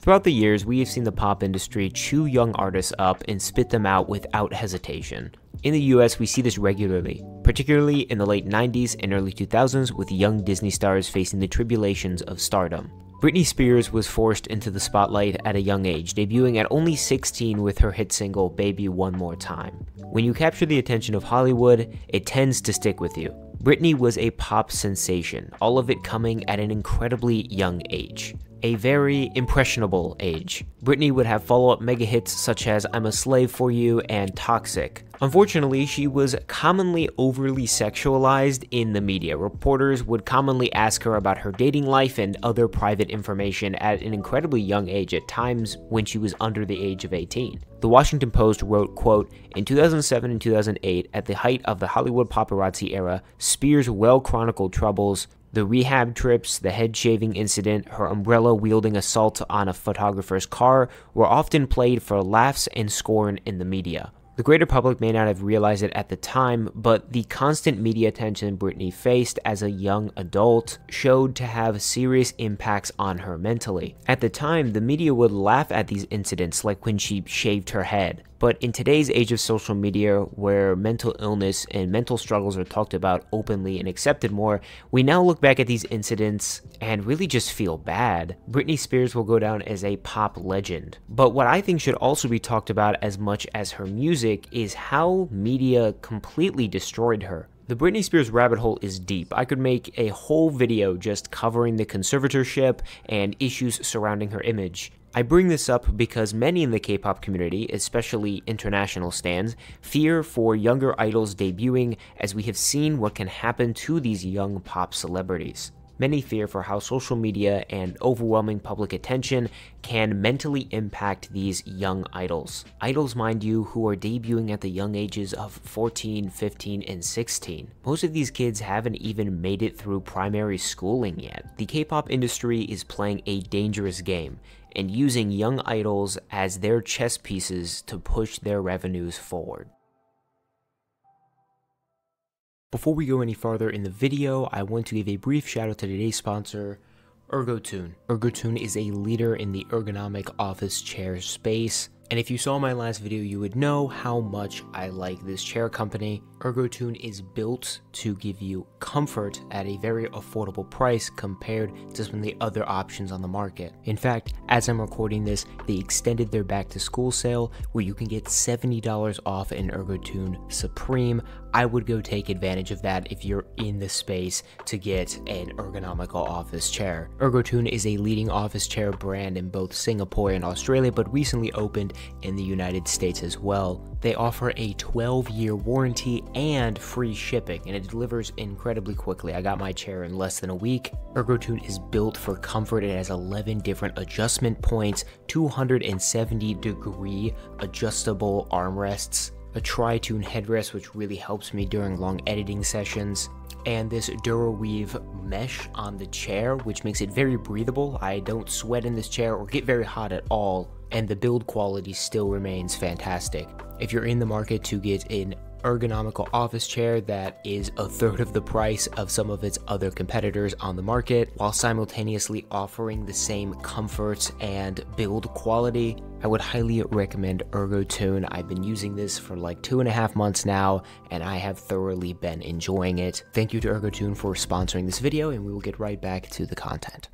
Throughout the years, we have seen the pop industry chew young artists up and spit them out without hesitation. In the US, we see this regularly, particularly in the late 90s and early 2000s with young Disney stars facing the tribulations of stardom. Britney Spears was forced into the spotlight at a young age, debuting at only 16 with her hit single Baby One More Time. When you capture the attention of Hollywood, it tends to stick with you. Britney was a pop sensation, all of it coming at an incredibly young age. A very impressionable age. Britney would have follow-up mega hits such as I'm a Slave for You and Toxic. Unfortunately, she was commonly overly sexualized in the media. Reporters would commonly ask her about her dating life and other private information at an incredibly young age, at times when she was under the age of 18. The Washington Post wrote, quote, "In 2007 and 2008, at the height of the Hollywood paparazzi era, Spears' well-chronicled troubles, the rehab trips, the head-shaving incident, her umbrella-wielding assault on a photographer's car were often played for laughs and scorn in the media. The greater public may not have realized it at the time, but the constant media attention Britney faced as a young adult showed to have serious impacts on her mentally. At the time, the media would laugh at these incidents, like when she shaved her head. But in today's age of social media, where mental illness and mental struggles are talked about openly and accepted more, we now look back at these incidents and really just feel bad. Britney Spears will go down as a pop legend. But what I think should also be talked about as much as her music is how media completely destroyed her. The Britney Spears rabbit hole is deep. I could make a whole video just covering the conservatorship and issues surrounding her image. I bring this up because many in the K-pop community, especially international stans, fear for younger idols debuting, as we have seen what can happen to these young pop celebrities. Many fear for how social media and overwhelming public attention can mentally impact these young idols. Idols, mind you, who are debuting at the young ages of 14, 15, and 16. Most of these kids haven't even made it through primary schooling yet. The K-pop industry is playing a dangerous game and using young idols as their chess pieces to push their revenues forward. Before we go any farther in the video, I want to give a brief shout out to today's sponsor, ErgoTune. ErgoTune is a leader in the ergonomic office chair space. And if you saw my last video, you would know how much I like this chair company. ErgoTune is built to give you comfort at a very affordable price compared to some of the other options on the market. In fact, as I'm recording this, they extended their back to school sale where you can get $70 off an ErgoTune Supreme. I would go take advantage of that if you're in the space to get an ergonomical office chair. ErgoTune is a leading office chair brand in both Singapore and Australia, but recently opened in the United States as well. They offer a 12-year warranty and free shipping, and it delivers incredibly quickly. I got my chair in less than a week. ErgoTune is built for comfort. It has 11 different adjustment points, 270-degree adjustable armrests, a tri-tune headrest which really helps me during long editing sessions, and this DuraWeave mesh on the chair which makes it very breathable. I don't sweat in this chair or get very hot at all, and the build quality still remains fantastic. If you're in the market to get an ergonomical office chair that is a third of the price of some of its other competitors on the market, while simultaneously offering the same comfort and build quality, I would highly recommend ErgoTune. I've been using this for like 2.5 months now, and I have thoroughly been enjoying it. Thank you to ErgoTune for sponsoring this video, and we will get right back to the content.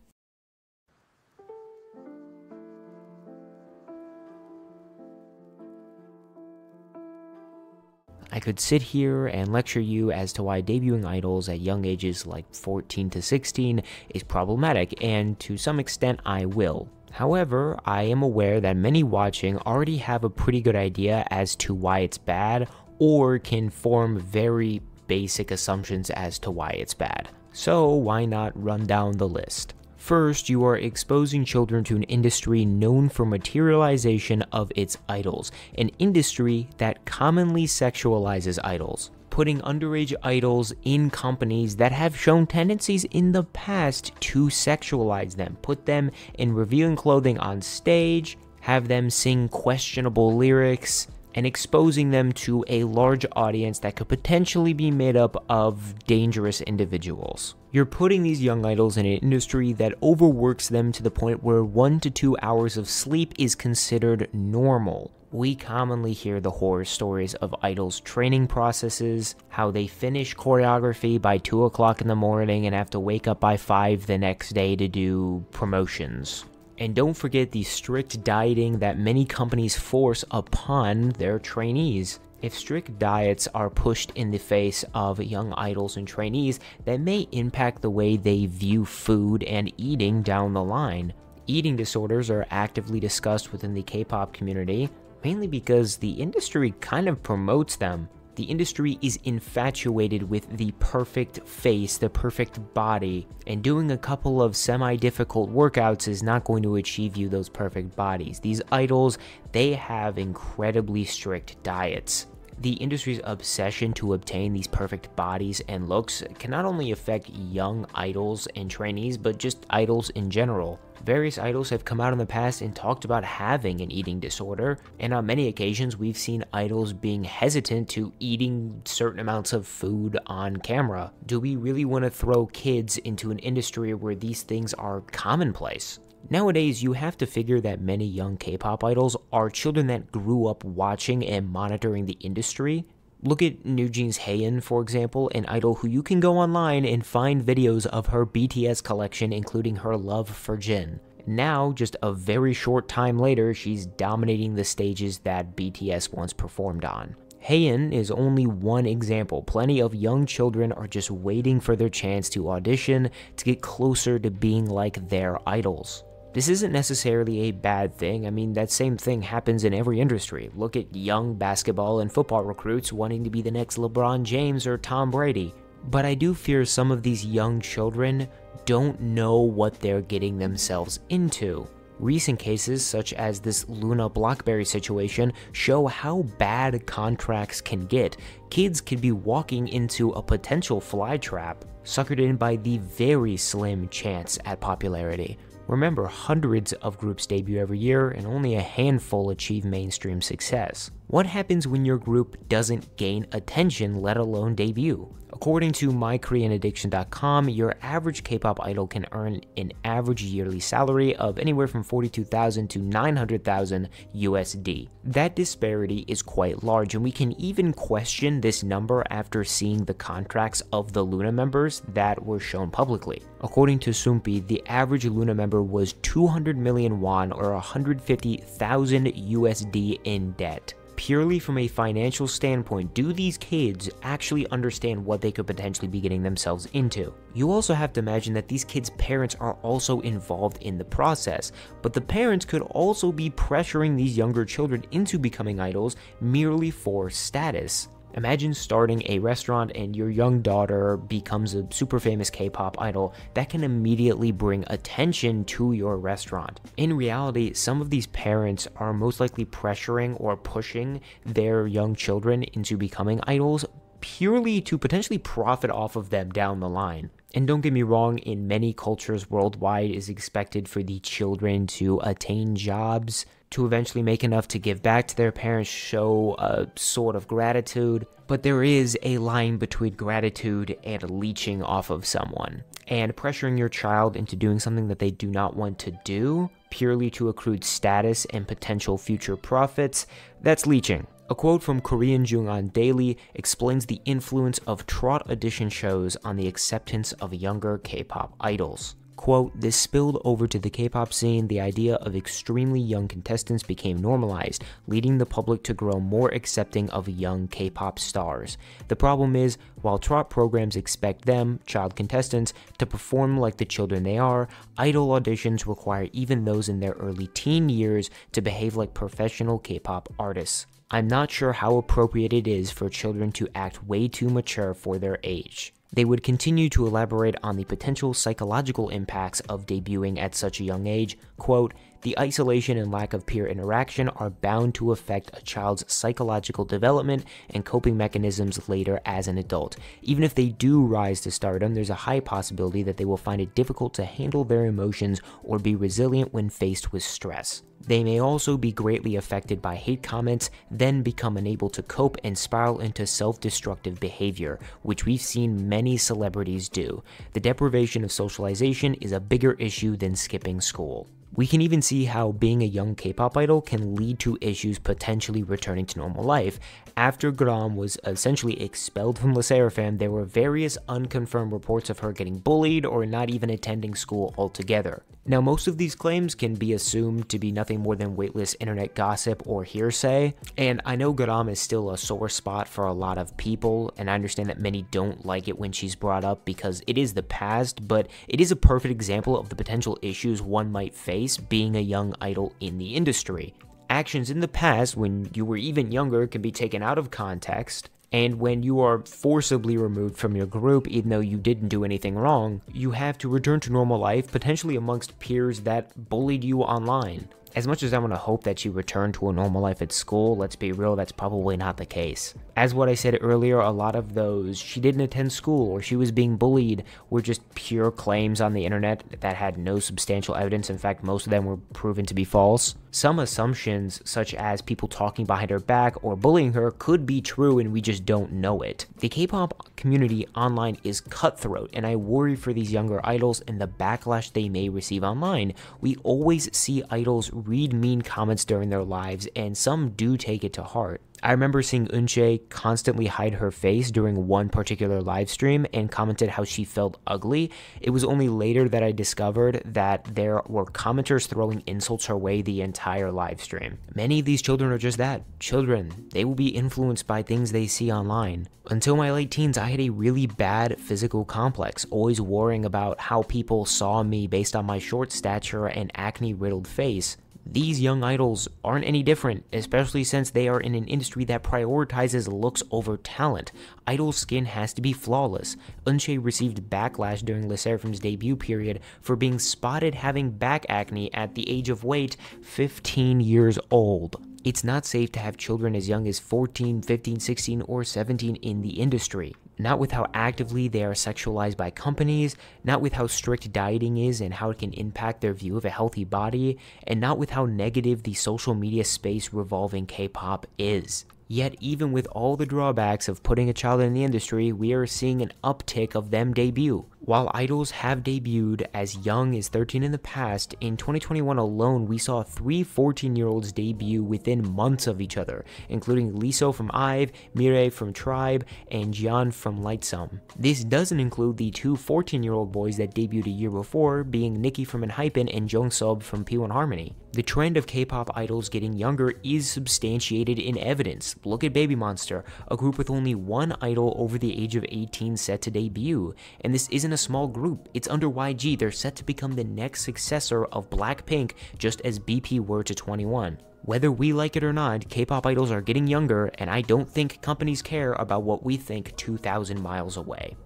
I could sit here and lecture you as to why debuting idols at young ages like 14 to 16 is problematic, and to some extent I will. However, I am aware that many watching already have a pretty good idea as to why it's bad, or can form very basic assumptions as to why it's bad. So why not run down the list? First, you are exposing children to an industry known for materialization of its idols, an industry that commonly sexualizes idols, putting underage idols in companies that have shown tendencies in the past to sexualize them, put them in revealing clothing on stage, have them sing questionable lyrics, and exposing them to a large audience that could potentially be made up of dangerous individuals. You're putting these young idols in an industry that overworks them to the point where 1 to 2 hours of sleep is considered normal. We commonly hear the horror stories of idols' training processes, how they finish choreography by 2 o'clock in the morning and have to wake up by 5 the next day to do promotions. And don't forget the strict dieting that many companies force upon their trainees. If strict diets are pushed in the face of young idols and trainees, that may impact the way they view food and eating down the line. Eating disorders are actively discussed within the K-pop community, mainly because the industry kind of promotes them. The industry is infatuated with the perfect face, the perfect body, and doing a couple of semi-difficult workouts is not going to achieve you those perfect bodies. These idols, they have incredibly strict diets. The industry's obsession to obtain these perfect bodies and looks can not only affect young idols and trainees, but just idols in general. Various idols have come out in the past and talked about having an eating disorder, and on many occasions we've seen idols being hesitant to eating certain amounts of food on camera. Do we really want to throw kids into an industry where these things are commonplace? Nowadays, you have to figure that many young K-pop idols are children that grew up watching and monitoring the industry. Look at NewJeans Haerin, for example, an idol who you can go online and find videos of her BTS collection, including her love for Jin. Now, just a very short time later, she's dominating the stages that BTS once performed on. Haerin is only one example. Plenty of young children are just waiting for their chance to audition to get closer to being like their idols. This isn't necessarily a bad thing. I mean, that same thing happens in every industry. Look at young basketball and football recruits wanting to be the next LeBron James or Tom Brady. But I do fear some of these young children don't know what they're getting themselves into. Recent cases, such as this Luna Blackberry situation, show how bad contracts can get. Kids could be walking into a potential fly trap, suckered in by the very slim chance at popularity. Remember, hundreds of groups debut every year, and only a handful achieve mainstream success. What happens when your group doesn't gain attention, let alone debut? According to MyKoreanAddiction.com, your average K-pop idol can earn an average yearly salary of anywhere from $42,000 to $900,000 USD. That disparity is quite large, and we can even question this number after seeing the contracts of the Luna members that were shown publicly. According to Soompi, the average Luna member was 200 million won or 150,000 USD in debt. Purely from a financial standpoint, do these kids actually understand what they could potentially be getting themselves into? You also have to imagine that these kids' parents are also involved in the process, but the parents could also be pressuring these younger children into becoming idols merely for status. Imagine starting a restaurant and your young daughter becomes a super famous K-pop idol. That can immediately bring attention to your restaurant. In reality, some of these parents are most likely pressuring or pushing their young children into becoming idols purely to potentially profit off of them down the line. And don't get me wrong, in many cultures worldwide, it is expected for the children to attain jobs, to eventually make enough to give back to their parents, show a sort of gratitude. But there is a line between gratitude and leeching off of someone. And pressuring your child into doing something that they do not want to do, purely to accrue status and potential future profits, that's leeching. A quote from Korean Jungwon Daily explains the influence of trot audition shows on the acceptance of younger K-pop idols. Quote, "This spilled over to the K-pop scene. The idea of extremely young contestants became normalized, leading the public to grow more accepting of young K-pop stars. The problem is, while trot programs expect them, child contestants, to perform like the children they are, idol auditions require even those in their early teen years to behave like professional K-pop artists. I'm not sure how appropriate it is for children to act way too mature for their age." They would continue to elaborate on the potential psychological impacts of debuting at such a young age. Quote, "The isolation and lack of peer interaction are bound to affect a child's psychological development and coping mechanisms later as an adult. Even if they do rise to stardom, there's a high possibility that they will find it difficult to handle their emotions or be resilient when faced with stress." They may also be greatly affected by hate comments, then become unable to cope and spiral into self-destructive behavior, which we've seen many celebrities do. The deprivation of socialization is a bigger issue than skipping school. We can even see how being a young K-pop idol can lead to issues potentially returning to normal life. After Gram was essentially expelled from LE SSERAFIM, there were various unconfirmed reports of her getting bullied or not even attending school altogether. Now, most of these claims can be assumed to be nothing more than weightless internet gossip or hearsay, and I know Gram is still a sore spot for a lot of people, and I understand that many don't like it when she's brought up because it is the past, but it is a perfect example of the potential issues one might face being a young idol in the industry. Actions in the past, when you were even younger, can be taken out of context, and when you are forcibly removed from your group even though you didn't do anything wrong, you have to return to normal life, potentially amongst peers that bullied you online. As much as I want to hope that she returned to a normal life at school, let's be real, that's probably not the case. As what I said earlier, a lot of those "she didn't attend school" or "she was being bullied" were just pure claims on the internet that had no substantial evidence. In fact, most of them were proven to be false. Some assumptions, such as people talking behind her back or bullying her, could be true and we just don't know it. The K-pop community online is cutthroat, and I worry for these younger idols and the backlash they may receive online. We always see idols read mean comments during their lives, and some do take it to heart. I remember seeing Eunchae constantly hide her face during one particular live stream and commented how she felt ugly. It was only later that I discovered that there were commenters throwing insults her way the entire live stream. Many of these children are just that, children. They will be influenced by things they see online. Until my late teens, I had a really bad physical complex, always worrying about how people saw me based on my short stature and acne-riddled face. These young idols aren't any different, especially since they are in an industry that prioritizes looks over talent. Idol skin has to be flawless. Eunchae received backlash during LE SSERAFIM's debut period for being spotted having back acne at the age of, wait, 15 years old. It's not safe to have children as young as 14, 15, 16, or 17 in the industry. Not with how actively they are sexualized by companies, not with how strict dieting is and how it can impact their view of a healthy body, and not with how negative the social media space revolving K-pop is. Yet, even with all the drawbacks of putting a child in the industry, we are seeing an uptick of them debut. While idols have debuted as young as 13 in the past, in 2021 alone, we saw 3 14-year-olds debut within months of each other, including Liso from IVE, Mireille from Tribe, and Jian from Lightsum. This doesn't include the 2 14-year-old boys that debuted a year before, being Nikki from ENHYPEN and Jungseob from P1 Harmony. The trend of K-pop idols getting younger is substantiated in evidence. Look at Baby Monster, a group with only one idol over the age of 18 set to debut, and this isn't a small group. It's under YG. They're set to become the next successor of Blackpink, just as BP were to 21. Whether we like it or not, K-pop idols are getting younger, and I don't think companies care about what we think 2,000 miles away.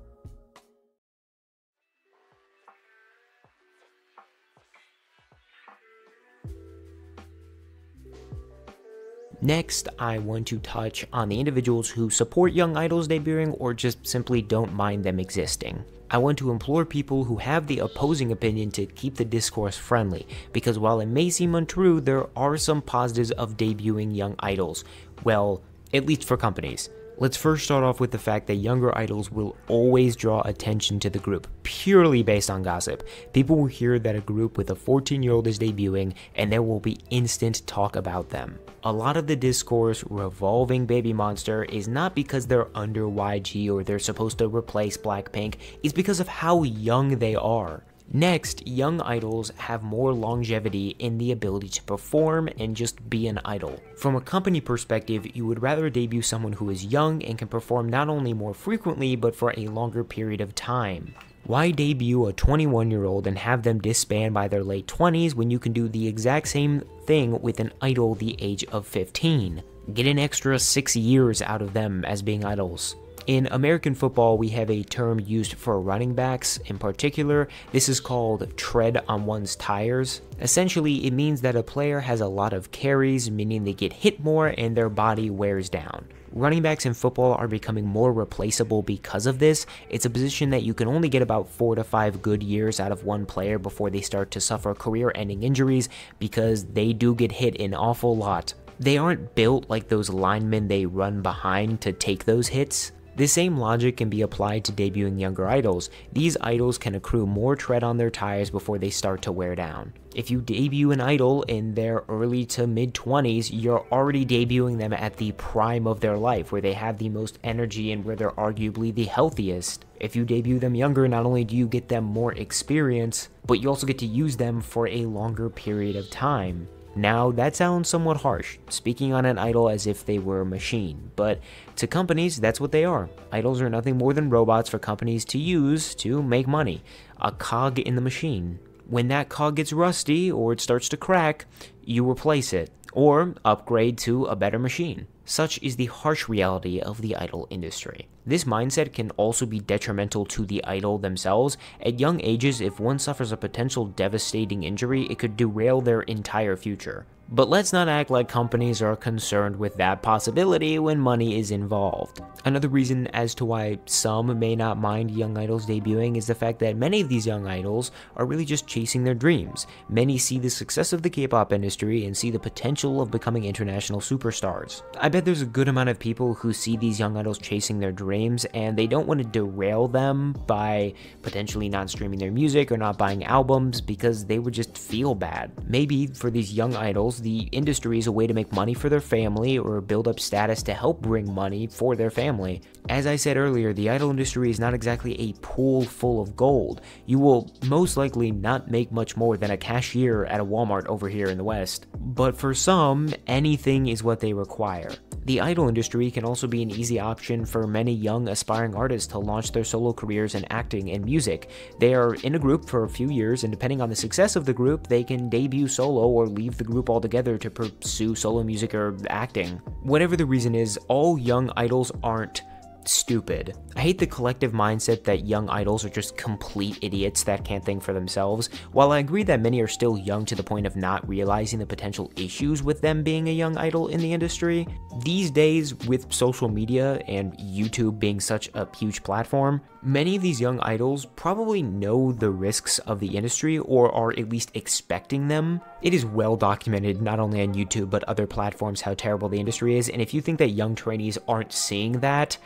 Next, I want to touch on the individuals who support young idols debuting or just simply don't mind them existing. I want to implore people who have the opposing opinion to keep the discourse friendly, because while it may seem untrue, there are some positives of debuting young idols. Well, at least for companies. Let's first start off with the fact that younger idols will always draw attention to the group, purely based on gossip. People will hear that a group with a 14-year-old is debuting, and there will be instant talk about them. A lot of the discourse revolving Baby Monster is not because they're under YG or they're supposed to replace Blackpink, it's because of how young they are. Next, young idols have more longevity in the ability to perform and just be an idol. From a company perspective, you would rather debut someone who is young and can perform not only more frequently, but for a longer period of time. Why debut a 21-year-old and have them disband by their late 20s when you can do the exact same thing with an idol the age of 15? Get an extra 6 years out of them as being idols. In American football, we have a term used for running backs. In particular, this is called tread on one's tires. Essentially, it means that a player has a lot of carries, meaning they get hit more and their body wears down. Running backs in football are becoming more replaceable because of this. It's a position that you can only get about 4 to 5 good years out of one player before they start to suffer career-ending injuries because they do get hit an awful lot. They aren't built like those linemen they run behind to take those hits. The same logic can be applied to debuting younger idols. These idols can accrue more tread on their tires before they start to wear down. If you debut an idol in their early to mid-20s, you're already debuting them at the prime of their life, where they have the most energy and where they're arguably the healthiest. If you debut them younger, not only do you get them more experience, but you also get to use them for a longer period of time. Now, that sounds somewhat harsh, speaking on an idol as if they were a machine, but to companies, that's what they are. Idols are nothing more than robots for companies to use to make money, a cog in the machine. When that cog gets rusty or it starts to crack, you replace it, or upgrade to a better machine. Such is the harsh reality of the idol industry. This mindset can also be detrimental to the idol themselves. At young ages, if one suffers a potential devastating injury, it could derail their entire future. But let's not act like companies are concerned with that possibility when money is involved. Another reason as to why some may not mind young idols debuting is the fact that many of these young idols are really just chasing their dreams. Many see the success of the K-pop industry and see the potential of becoming international superstars. I bet there's a good amount of people who see these young idols chasing their dreams and they don't want to derail them by potentially not streaming their music or not buying albums because they would just feel bad. Maybe for these young idols, the industry is a way to make money for their family or build up status to help bring money for their family. As I said earlier, the idol industry is not exactly a pool full of gold. You will most likely not make much more than a cashier at a Walmart over here in the West. But for some, anything is what they require. The idol industry can also be an easy option for many young aspiring artists to launch their solo careers in acting and music. They are in a group for a few years, and depending on the success of the group, they can debut solo or leave the group altogether to pursue solo music or acting. Whatever the reason is, all young idols aren't stupid. I hate the collective mindset that young idols are just complete idiots that can't think for themselves. While I agree that many are still young to the point of not realizing the potential issues with them being a young idol in the industry, these days with social media and YouTube being such a huge platform, many of these young idols probably know the risks of the industry or are at least expecting them. It is well documented not only on YouTube but other platforms how terrible the industry is, and if you think that young trainees aren't seeing that,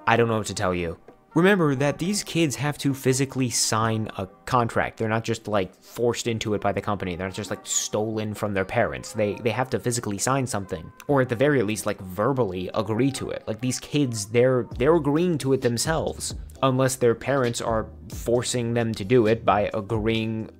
I don't know what to tell you. Remember that these kids have to physically sign a contract. They're not just like forced into it by the company. They're not just like stolen from their parents. They have to physically sign something, or at the very least like verbally agree to it. Like these kids, they're agreeing to it themselves, unless their parents are forcing them to do it by agreeing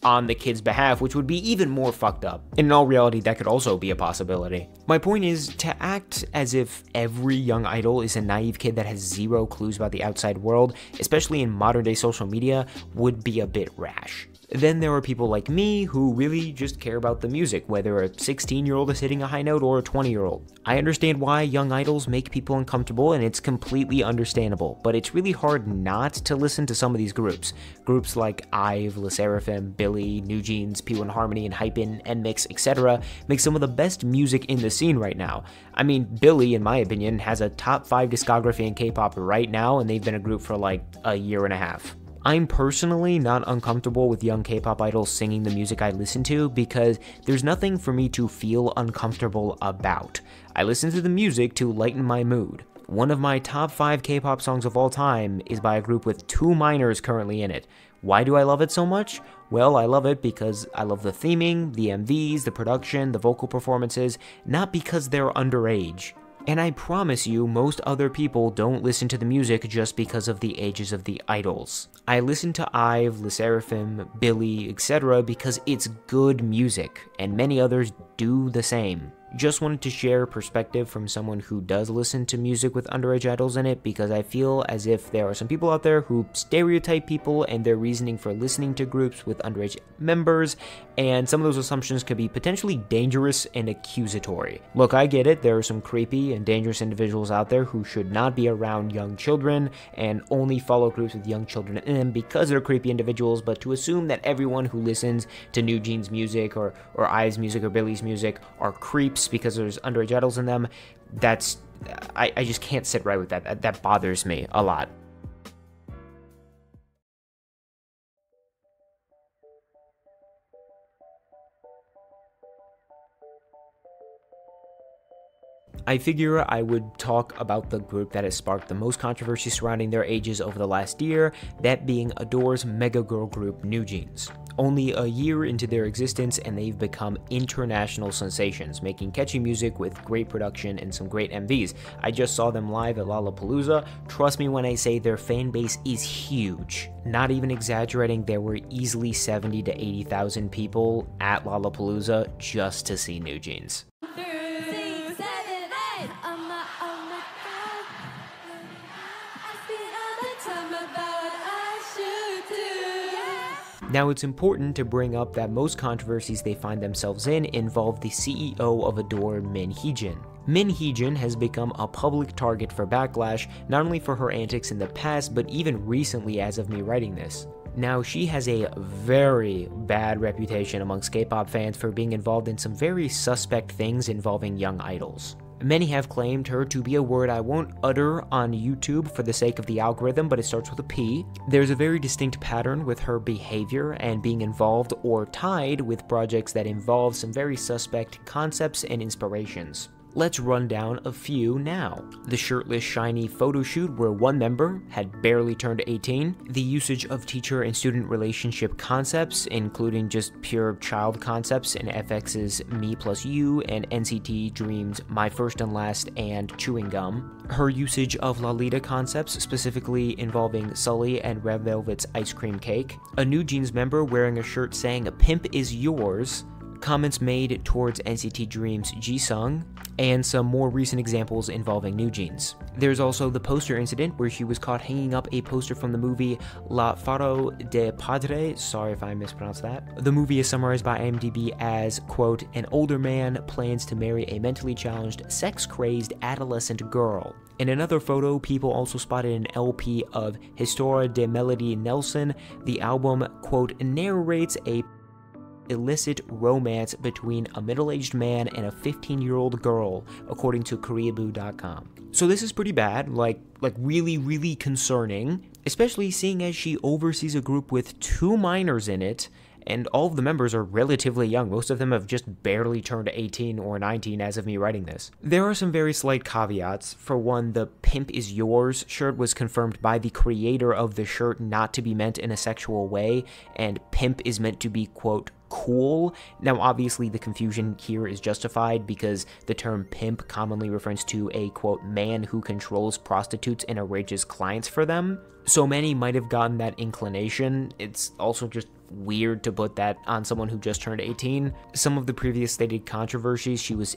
on the kid's behalf, which would be even more fucked up. In all reality, that could also be a possibility. My point is, to act as if every young idol is a naive kid that has zero clues about the outside world, especially in modern day social media, would be a bit rash. Then there are people like me who really just care about the music, whether a 16-year-old is hitting a high note or a 20-year-old. I understand why young idols make people uncomfortable, and it's completely understandable, but it's really hard not to listen to some of these groups. Groups like IVE, LE SSERAFIM, Billy, NewJeans, P1 Harmony, and Hypen, NMIXX, etc. make some of the best music in the scene right now. I mean, Billy, in my opinion, has a top 5 discography in K-pop right now, and they've been a group for like a year and a half. I'm personally not uncomfortable with young K-pop idols singing the music I listen to because there's nothing for me to feel uncomfortable about. I listen to the music to lighten my mood. One of my top 5 K-pop songs of all time is by a group with 2 minors currently in it. Why do I love it so much? Well, I love it because I love the theming, the MVs, the production, the vocal performances, not because they're underage. And I promise you, most other people don't listen to the music just because of the ages of the idols. I listen to IVE, LE SSERAFIM, Billy, etc. because it's good music, and many others do the same. Just wanted to share perspective from someone who does listen to music with underage idols in it, because I feel as if there are some people out there who stereotype people and their reasoning for listening to groups with underage members, and some of those assumptions could be potentially dangerous and accusatory. Look, I get it, there are some creepy and dangerous individuals out there who should not be around young children and only follow groups with young children in them because they're creepy individuals, but to assume that everyone who listens to NewJeans music or IVE's music or Billy's music are creeps because there's underage idols in them, I just can't sit right with that. That bothers me a lot. I figure I would talk about the group that has sparked the most controversy surrounding their ages over the last year, that being Adore's mega girl group NewJeans. Only a year into their existence and they've become international sensations, making catchy music with great production and some great MVs. I just saw them live at Lollapalooza. Trust me when I say their fan base is huge. Not even exaggerating, there were easily 70 to 80,000 people at Lollapalooza just to see NewJeans. Now, it's important to bring up that most controversies they find themselves in involve the CEO of Adore, Min Heejin. Min Heejin has become a public target for backlash, not only for her antics in the past, but even recently as of me writing this. Now, she has a very bad reputation amongst Kpop fans for being involved in some very suspect things involving young idols. Many have claimed her to be a word I won't utter on YouTube for the sake of the algorithm, but it starts with a P. There's a very distinct pattern with her behavior and being involved or tied with projects that involve some very suspect concepts and inspirations. Let's run down a few now. The shirtless, shiny photo shoot where one member had barely turned 18. The usage of teacher and student relationship concepts, including just pure child concepts in FX's Me Plus You and NCT Dream's My First and Last and Chewing Gum. Her usage of Lolita concepts, specifically involving Sully and Red Velvet's Ice Cream Cake. A NewJeans member wearing a shirt saying "A pimp is yours." Comments made towards NCT Dream's Jisung, and some more recent examples involving NewJeans. There's also the poster incident where she was caught hanging up a poster from the movie La Faro de Padre, sorry if I mispronounced that. The movie is summarized by IMDb as, quote, "An older man plans to marry a mentally challenged, sex-crazed adolescent girl." In another photo, people also spotted an LP of Historia de Melody Nelson. The album, quote, narrates a illicit romance between a middle-aged man and a 15-year-old girl, according to Koreaboo.com. So this is pretty bad, like really concerning, especially seeing as she oversees a group with 2 minors in it, and all of the members are relatively young. Most of them have just barely turned 18 or 19 as of me writing this. There are some very slight caveats. For one, the "Pimp is Yours" shirt was confirmed by the creator of the shirt not to be meant in a sexual way, and pimp is meant to be, quote, cool. Now, obviously, the confusion here is justified because the term pimp commonly refers to a, quote, man who controls prostitutes and arranges clients for them. So many might have gotten that inclination. It's also just weird to put that on someone who just turned 18. Some of the previous stated controversies she was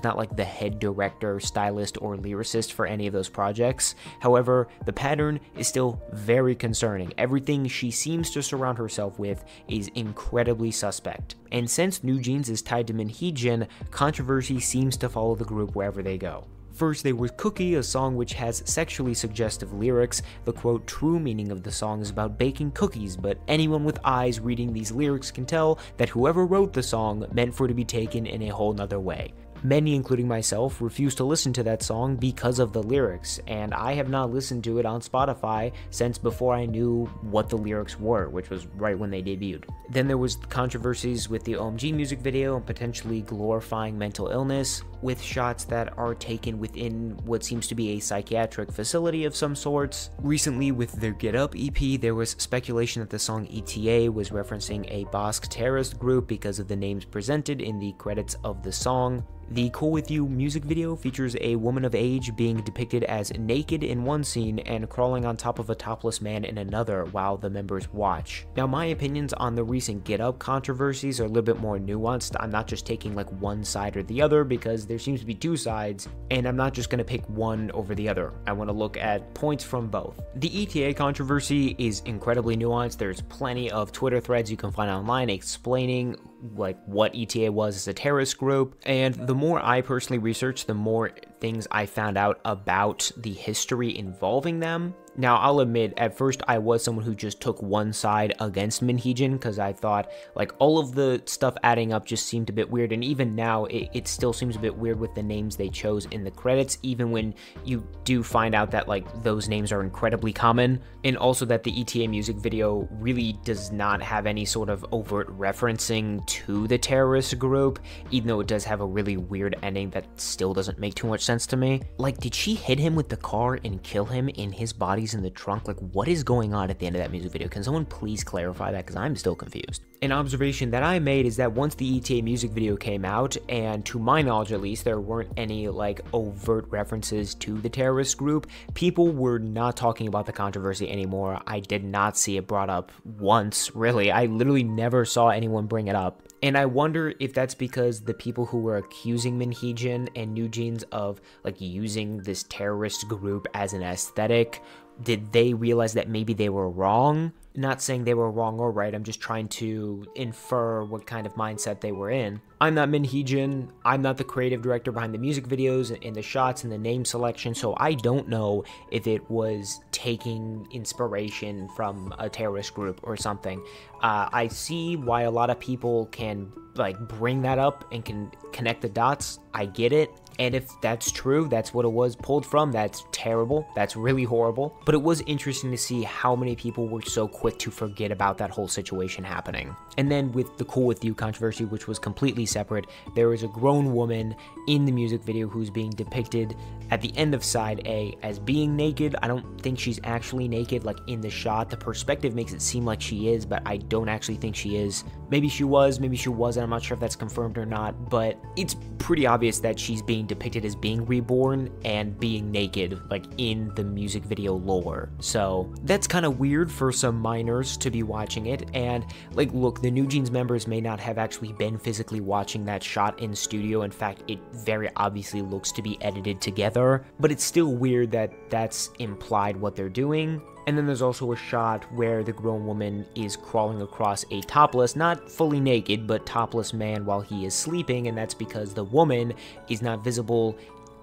not like the head director, stylist, or lyricist for any of those projects. However, the pattern is still very concerning. Everything she seems to surround herself with is incredibly suspect. And since NewJeans is tied to Min Heejin, controversy seems to follow the group wherever they go. First, they were Cookie, a song which has sexually suggestive lyrics. The, quote, true meaning of the song is about baking cookies, but anyone with eyes reading these lyrics can tell that whoever wrote the song meant for it to be taken in a whole nother way. Many, including myself, refused to listen to that song because of the lyrics, and I have not listened to it on Spotify since before I knew what the lyrics were, which was right when they debuted. Then there was controversies with the OMG music video and potentially glorifying mental illness. with shots that are taken within what seems to be a psychiatric facility of some sorts. Recently, with their Get Up EP, there was speculation that the song ETA was referencing a Basque terrorist group because of the names presented in the credits of the song. The Cool With You music video features a woman of age being depicted as naked in one scene and crawling on top of a topless man in another while the members watch. Now, my opinions on the recent Get Up controversies are a little bit more nuanced. I'm not just taking like one side or the other because there seems to be two sides, and I'm not just going to pick one over the other. I want to look at points from both. The ETA controversy is incredibly nuanced. There's plenty of Twitter threads you can find online explaining like what ETA was as a terrorist group, and the more I personally researched, the more things I found out about the history involving them. Now, I'll admit, at first I was someone who just took one side against Minheejin because I thought, like, all of the stuff adding up just seemed a bit weird, and even now, it still seems a bit weird with the names they chose in the credits, even when you do find out that, like, those names are incredibly common, and also that the ETA music video really does not have any sort of overt referencing to the terrorist group, even though it does have a really weird ending that still doesn't make too much sense to me. Like, did she hit him with the car and kill him in his body's in the trunk? Like, what is going on at the end of that music video? Can someone please clarify that, because I'm still confused. An observation that I made is that once the ETA music video came out, and to my knowledge at least, there weren't any like overt references to the terrorist group, people were not talking about the controversy anymore. I did not see it brought up once, really. I literally never saw anyone bring it up. And I wonder if that's because the people who were accusing Minheejin and NewJeans of like using this terrorist group as an aesthetic, did they realize that maybe they were wrong? Not saying they were wrong or right, I'm just trying to infer what kind of mindset they were in. I'm not Minheejin, I'm not the creative director behind the music videos and the shots and the name selection, so I don't know if it was taking inspiration from a terrorist group or something. I see why a lot of people can like bring that up and can connect the dots. I get it. And if that's true, that's what it was pulled from, that's terrible, that's really horrible. But it was interesting to see how many people were so quick to forget about that whole situation happening. And then with the Cool With You controversy, which was completely separate, there is a grown woman in the music video who's being depicted at the end of side A as being naked. I don't think she's actually naked, like in the shot. The perspective makes it seem like she is, but I don't actually think she is. Maybe she was, maybe she wasn't, I'm not sure if that's confirmed or not, but it's pretty obvious that she's being depicted as being reborn and being naked, like in the music video lore. So that's kind of weird for some minors to be watching it. And like, look, the NewJeans members may not have actually been physically watching that shot in studio. In fact, it very obviously looks to be edited together, but it's still weird that that's implied what they're doing. And then there's also a shot where the grown woman is crawling across a topless, not fully naked, but topless man while he is sleeping, and that's because the woman is not visible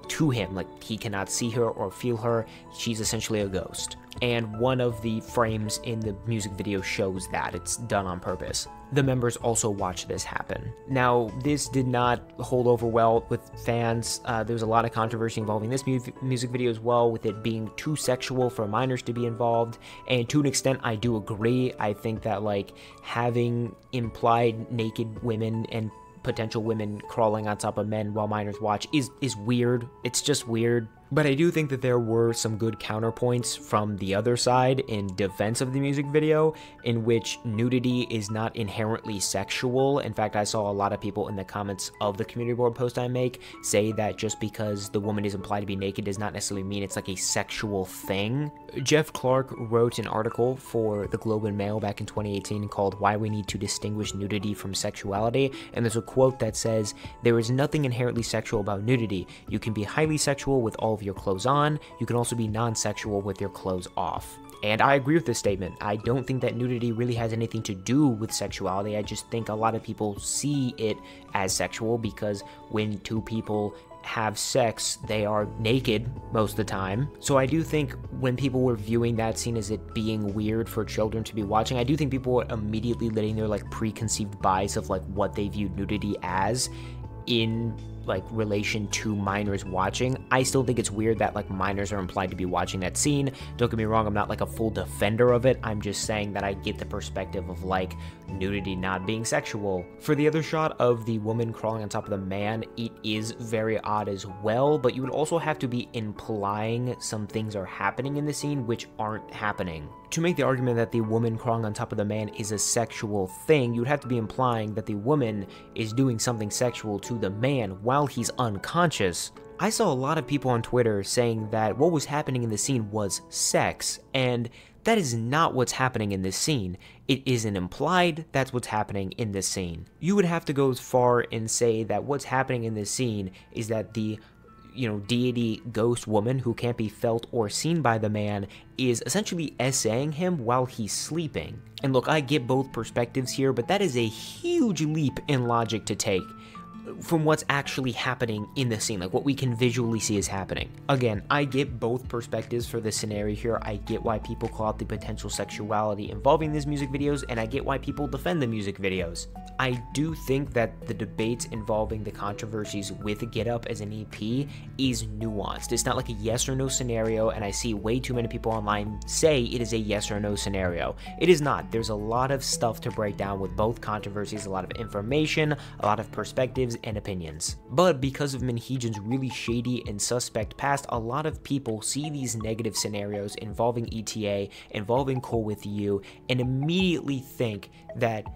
to him. Like, he cannot see her or feel her. She's essentially a ghost. And one of the frames in the music video shows that. It's done on purpose. The members also watch this happen. Now, this did not hold over well with fans. There was a lot of controversy involving this music video as well, with it being too sexual for minors to be involved. And to an extent, I do agree. I think that, like, having implied naked women and potential women crawling on top of men while minors watch is weird. It's just weird. But I do think that there were some good counterpoints from the other side in defense of the music video, in which nudity is not inherently sexual. In fact, I saw a lot of people in the comments of the community board post I make say that just because the woman is implied to be naked does not necessarily mean it's like a sexual thing. Jeff Clark wrote an article for the Globe and Mail back in 2018 called "Why We Need to Distinguish Nudity from Sexuality," and there's a quote that says, "There is nothing inherently sexual about nudity. You can be highly sexual with all of your clothes on. You can also be non-sexual with your clothes off." And I agree with this statement. I don't think that nudity really has anything to do with sexuality. I just think a lot of people see it as sexual because when two people have sex, they are naked most of the time. So I do think when people were viewing that scene as it being weird for children to be watching, I do think people were immediately letting their like preconceived bias of like what they viewed nudity as in like relation to minors watching. I still think it's weird that like minors are implied to be watching that scene. Don't get me wrong, I'm not like a full defender of it. I'm just saying that I get the perspective of like nudity not being sexual. For the other shot of the woman crawling on top of the man, it is very odd as well, but you would also have to be implying some things are happening in the scene which aren't happening. To make the argument that the woman crawling on top of the man is a sexual thing, you would have to be implying that the woman is doing something sexual to the man while he's unconscious. I saw a lot of people on Twitter saying that what was happening in the scene was sex, and that is not what's happening in this scene. It isn't implied that's what's happening in this scene. You would have to go as far and say that what's happening in this scene is that the deity ghost woman who can't be felt or seen by the man is essentially essaying him while he's sleeping. And look, I get both perspectives here, but that is a huge leap in logic to take from what's actually happening in the scene, like what we can visually see is happening. Again, I get both perspectives for this scenario here. I get why people call out the potential sexuality involving these music videos, and I get why people defend the music videos. I do think that the debates involving the controversies with Get Up as an EP is nuanced. It's not like a yes or no scenario, and I see way too many people online say it is a yes or no scenario. It is not. There's a lot of stuff to break down with both controversies, a lot of information, a lot of perspectives and opinions. But because of Minheejin's really shady and suspect past, a lot of people see these negative scenarios involving ETA, involving Cool With You, and immediately think that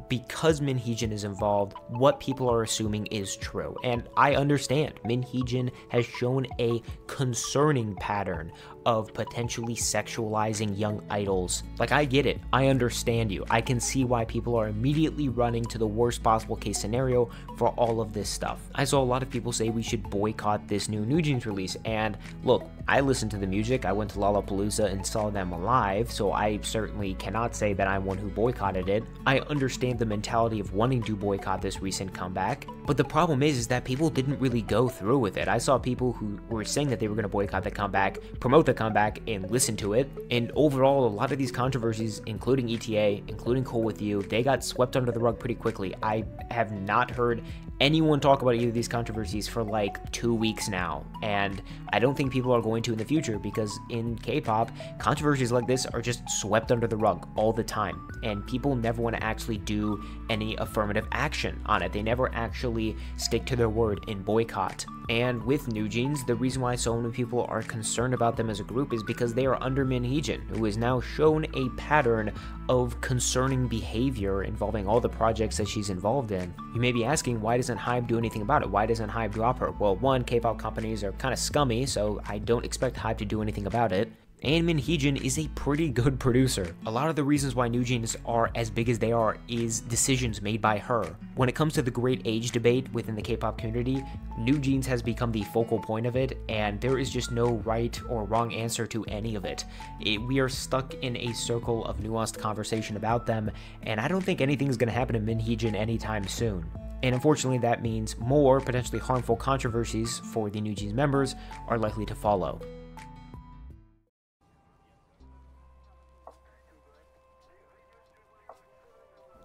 because Minheejin is involved, what people are assuming is true. And I understand. Minheejin has shown a concerning pattern of potentially sexualizing young idols. Like, I get it. I understand you. I can see why people are immediately running to the worst possible case scenario for all of this stuff. I saw a lot of people say we should boycott this new NewJeans release, and look, I listened to the music. I went to Lollapalooza and saw them live, so I certainly cannot say that I'm one who boycotted it. I understand the mentality of wanting to boycott this recent comeback, but the problem is that people didn't really go through with it. I saw people who were saying that they were going to boycott the comeback, promote the comeback, and listen to it, and overall, a lot of these controversies, including ETA, including Cool With You, they got swept under the rug pretty quickly. I have not heard anyone talk about either of these controversies for like 2 weeks now, and I don't think people are going to in the future, because in K-pop, controversies like this are just swept under the rug all the time, and people never want to actually do any affirmative action on it. They never actually stick to their word and boycott. And with NewJeans, the reason why so many people are concerned about them as a group is because they are under Minheejin, who has now shown a pattern of concerning behavior involving all the projects that she's involved in. You may be asking, why doesn't HYBE do anything about it? Why doesn't HYBE drop her? Well, one, K-pop companies are kind of scummy, so I don't expect HYBE to do anything about it. And Minheejin is a pretty good producer. A lot of the reasons why NewJeans are as big as they are is decisions made by her. When it comes to the great age debate within the K-pop community, NewJeans has become the focal point of it, and there is just no right or wrong answer to any of it. We are stuck in a circle of nuanced conversation about them, and I don't think anything is going to happen to Minheejin anytime soon. And unfortunately, that means more potentially harmful controversies for the NewJeans members are likely to follow.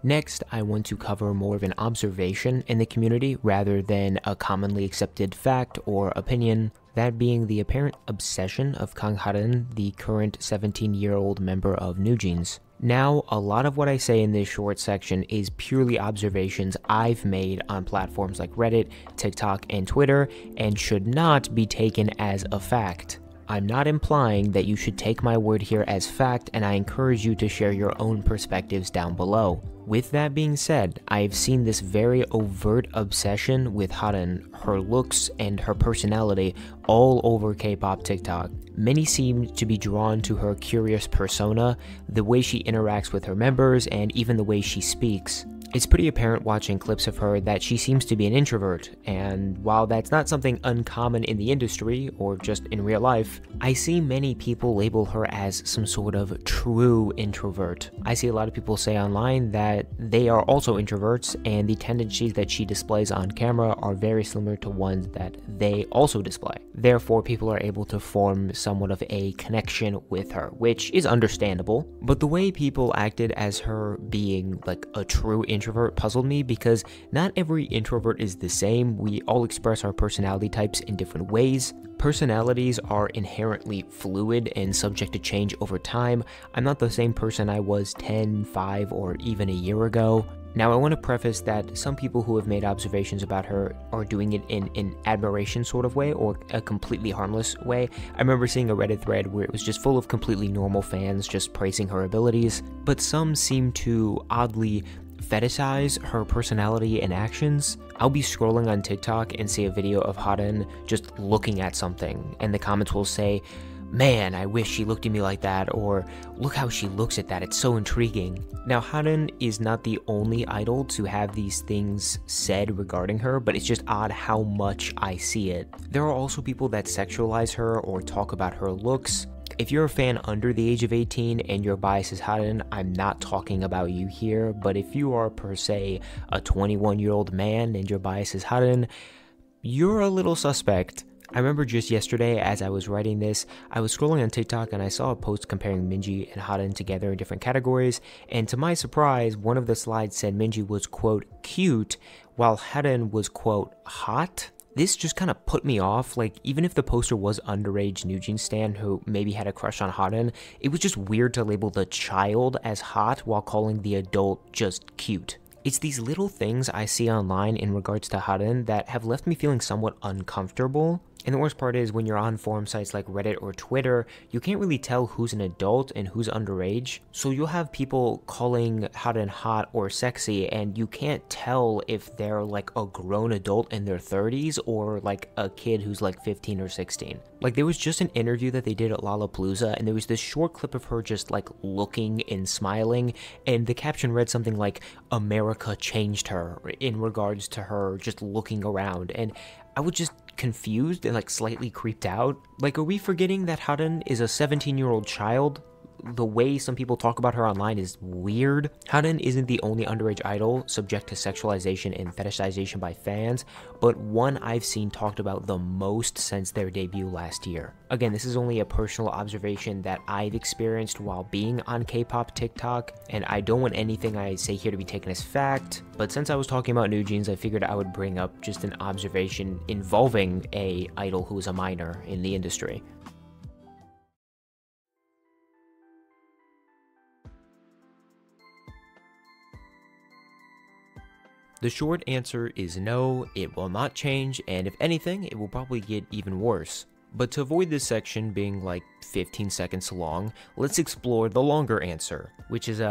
Next, I want to cover more of an observation in the community rather than a commonly accepted fact or opinion, that being the apparent obsession of Kang Haerin, the current 17-year-old member of NewJeans. Now, a lot of what I say in this short section is purely observations I've made on platforms like Reddit, TikTok, and Twitter, and should not be taken as a fact. I'm not implying that you should take my word here as fact, and I encourage you to share your own perspectives down below. With that being said, I've seen this very overt obsession with Haerin, her looks, and her personality all over K-pop TikTok. Many seem to be drawn to her curious persona, the way she interacts with her members, and even the way she speaks. It's pretty apparent watching clips of her that she seems to be an introvert, and while that's not something uncommon in the industry or just in real life, I see many people label her as some sort of true introvert. I see a lot of people say online that they are also introverts, and the tendencies that she displays on camera are very similar to ones that they also display. Therefore, people are able to form somewhat of a connection with her, which is understandable, but the way people acted as her being like a true introvert introvert puzzled me because not every introvert is the same. We all express our personality types in different ways. Personalities are inherently fluid and subject to change over time. I'm not the same person I was 10, 5, or even a year ago. Now, I want to preface that some people who have made observations about her are doing it in an admiration sort of way or a completely harmless way. I remember seeing a Reddit thread where it was just full of completely normal fans just praising her abilities, but some seem to oddly fetishize her personality and actions. I'll be scrolling on TikTok and see a video of Haerin just looking at something, and the comments will say, "Man, I wish she looked at me like that," or "Look how she looks at that, it's so intriguing." Now, Haerin is not the only idol to have these things said regarding her, but it's just odd how much I see it. There are also people that sexualize her or talk about her looks. If you're a fan under the age of 18 and your bias is Haerin, I'm not talking about you here, but if you are per se a 21-year-old man and your bias is Haerin, you're a little suspect. I remember just yesterday as I was writing this, I was scrolling on TikTok and I saw a post comparing Minji and Haerin together in different categories, and to my surprise, one of the slides said Minji was, quote, cute, while Haerin was, quote, hot. This just kind of put me off. Like, even if the poster was underage NewJeans stan who maybe had a crush on Haerin, it was just weird to label the child as hot while calling the adult just cute. It's these little things I see online in regards to Haerin that have left me feeling somewhat uncomfortable. And the worst part is when you're on forum sites like Reddit or Twitter, you can't really tell who's an adult and who's underage. So you'll have people calling Haerin hot or sexy, and you can't tell if they're like a grown adult in their 30s or like a kid who's like 15 or 16. Like, there was just an interview that they did at Lollapalooza, and there was this short clip of her just like looking and smiling, and the caption read something like, "America changed her," in regards to her just looking around, and I was just confused and like slightly creeped out. Like, are we forgetting that Haerin is a 17-year-old child? The way some people talk about her online is weird. Haerin isn't the only underage idol subject to sexualization and fetishization by fans, but one I've seen talked about the most since their debut last year. Again, this is only a personal observation that I've experienced while being on K-pop TikTok, and I don't want anything I say here to be taken as fact, but since I was talking about NewJeans, I figured I would bring up just an observation involving a idol who is a minor in the industry. The short answer is no, it will not change, and if anything, it will probably get even worse. But to avoid this section being like 15 seconds long, let's explore the longer answer, which is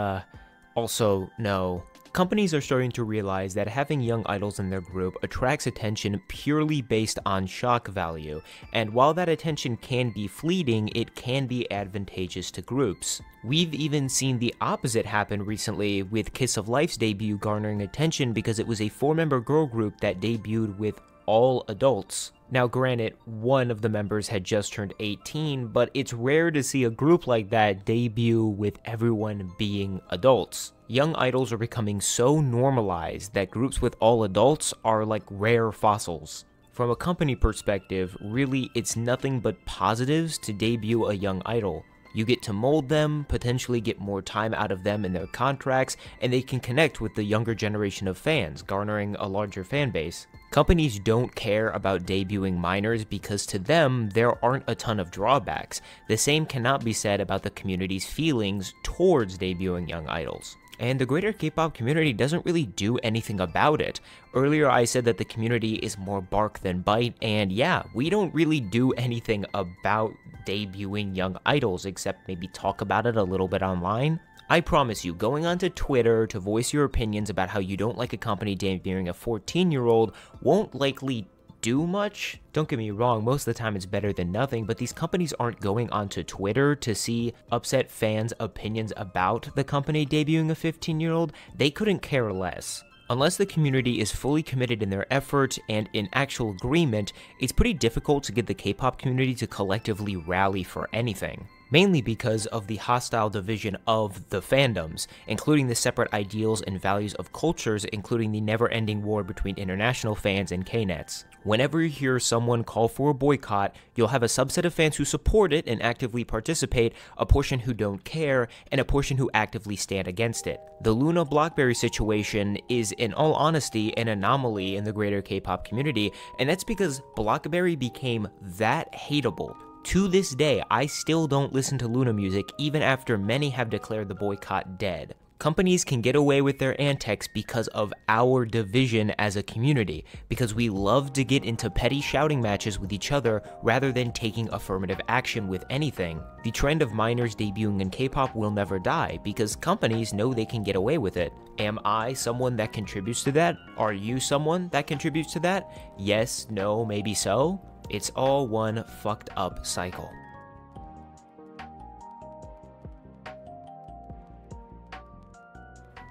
also no. Companies are starting to realize that having young idols in their group attracts attention purely based on shock value, and while that attention can be fleeting, it can be advantageous to groups. We've even seen the opposite happen recently, with Kiss of Life's debut garnering attention because it was a 4-member girl group that debuted with all adults. Now granted, one of the members had just turned 18, but it's rare to see a group like that debut with everyone being adults. Young idols are becoming so normalized that groups with all adults are like rare fossils. From a company perspective, really it's nothing but positives to debut a young idol. You get to mold them, potentially get more time out of them in their contracts, and they can connect with the younger generation of fans, garnering a larger fan base. Companies don't care about debuting minors because to them, there aren't a ton of drawbacks. The same cannot be said about the community's feelings towards debuting young idols. And the greater K-pop community doesn't really do anything about it. Earlier I said that the community is more bark than bite, and yeah, we don't really do anything about debuting young idols except maybe talk about it a little bit online. I promise you, going onto Twitter to voice your opinions about how you don't like a company debuting a 14-year-old won't likely do much. Don't get me wrong, most of the time it's better than nothing, but these companies aren't going onto Twitter to see upset fans' opinions about the company debuting a 15-year-old. They couldn't care less. Unless the community is fully committed in their effort and in actual agreement, it's pretty difficult to get the K-pop community to collectively rally for anything. mainly because of the hostile division of the fandoms, including the separate ideals and values of cultures, including the never-ending war between international fans and K-nets. Whenever you hear someone call for a boycott, you'll have a subset of fans who support it and actively participate, a portion who don't care, and a portion who actively stand against it. The Luna-Blockberry situation is, in all honesty, an anomaly in the greater K-pop community, and that's because Blockberry became that hateable. To this day, I still don't listen to Luna music even after many have declared the boycott dead. Companies can get away with their antics because of our division as a community, because we love to get into petty shouting matches with each other rather than taking affirmative action with anything. The trend of minors debuting in K-pop will never die because companies know they can get away with it. Am I someone that contributes to that? Are you someone that contributes to that? Yes, no, maybe so? It's all one fucked up cycle.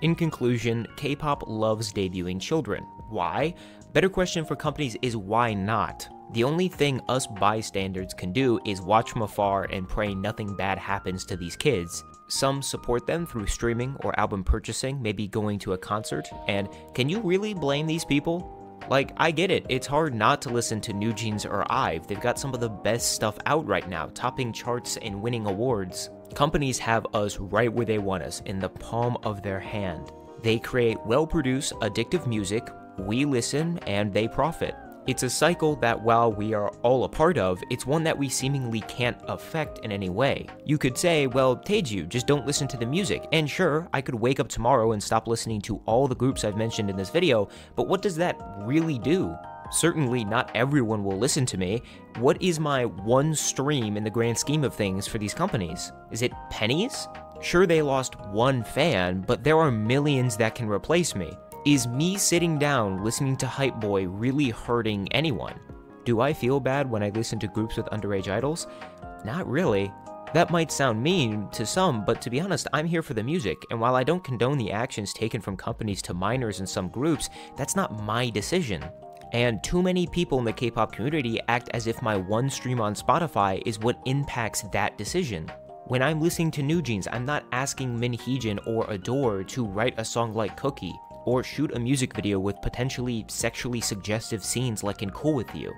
In conclusion, K-pop loves debuting children. Why? Better question for companies is why not? The only thing us bystanders can do is watch from afar and pray nothing bad happens to these kids. Some support them through streaming or album purchasing, maybe going to a concert, and can you really blame these people? Like, I get it, it's hard not to listen to NewJeans or IVE. They've got some of the best stuff out right now, topping charts and winning awards. Companies have us right where they want us, in the palm of their hand. They create well-produced, addictive music, we listen, and they profit. It's a cycle that while we are all a part of, it's one that we seemingly can't affect in any way. You could say, well, Taeju, just don't listen to the music, and sure, I could wake up tomorrow and stop listening to all the groups I've mentioned in this video, but what does that really do? Certainly not everyone will listen to me. What is my one stream in the grand scheme of things for these companies? Is it pennies? Sure, they lost one fan, but there are millions that can replace me. Is me sitting down listening to Hype Boy really hurting anyone? Do I feel bad when I listen to groups with underage idols? Not really. That might sound mean to some, but to be honest, I'm here for the music, and while I don't condone the actions taken from companies to minors in some groups, that's not my decision. And too many people in the K-pop community act as if my one stream on Spotify is what impacts that decision. When I'm listening to NewJeans, I'm not asking Min Heejin or Adore to write a song like Cookie, or shoot a music video with potentially sexually suggestive scenes like in Cool With You.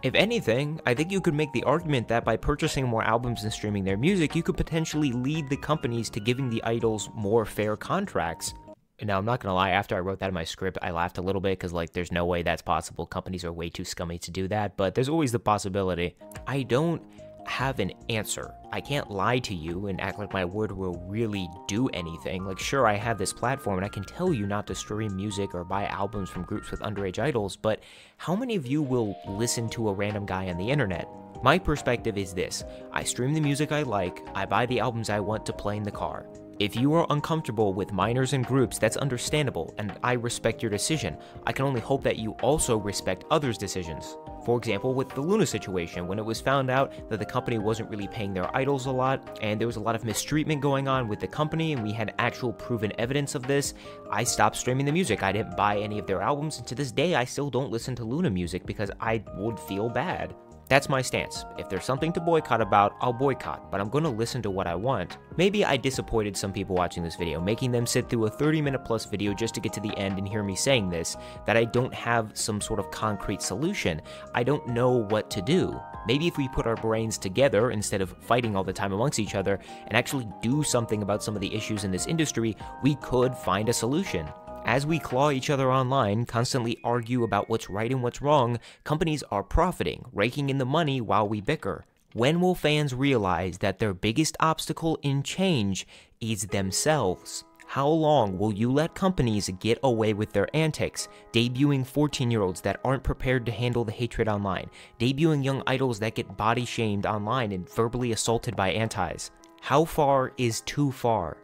If anything, I think you could make the argument that by purchasing more albums and streaming their music, you could potentially lead the companies to giving the idols more fair contracts. Now, I'm not gonna lie, after I wrote that in my script, I laughed a little bit because, like, there's no way that's possible. Companies are way too scummy to do that, but there's always the possibility. I don't have an answer. I can't lie to you and act like my word will really do anything. Like, sure, I have this platform and I can tell you not to stream music or buy albums from groups with underage idols, but how many of you will listen to a random guy on the internet? My perspective is this: I stream the music I like, I buy the albums I want to play in the car. If you are uncomfortable with minors and groups, that's understandable, and I respect your decision. I can only hope that you also respect others' decisions. For example, with the Luna situation, when it was found out that the company wasn't really paying their idols a lot, and there was a lot of mistreatment going on with the company, and we had actual proven evidence of this, I stopped streaming the music. I didn't buy any of their albums, and to this day, I still don't listen to Luna music because I would feel bad. That's my stance. If there's something to boycott about, I'll boycott, but I'm gonna listen to what I want. Maybe I disappointed some people watching this video, making them sit through a 30-minute plus video just to get to the end and hear me saying this, that I don't have some sort of concrete solution. I don't know what to do. Maybe if we put our brains together instead of fighting all the time amongst each other and actually do something about some of the issues in this industry, we could find a solution. As we claw each other online, constantly argue about what's right and what's wrong, companies are profiting, raking in the money while we bicker. When will fans realize that their biggest obstacle in change is themselves? How long will you let companies get away with their antics, debuting 14-year-olds that aren't prepared to handle the hatred online, debuting young idols that get body shamed online and verbally assaulted by antis? How far is too far?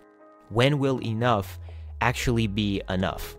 When will enough actually be enough?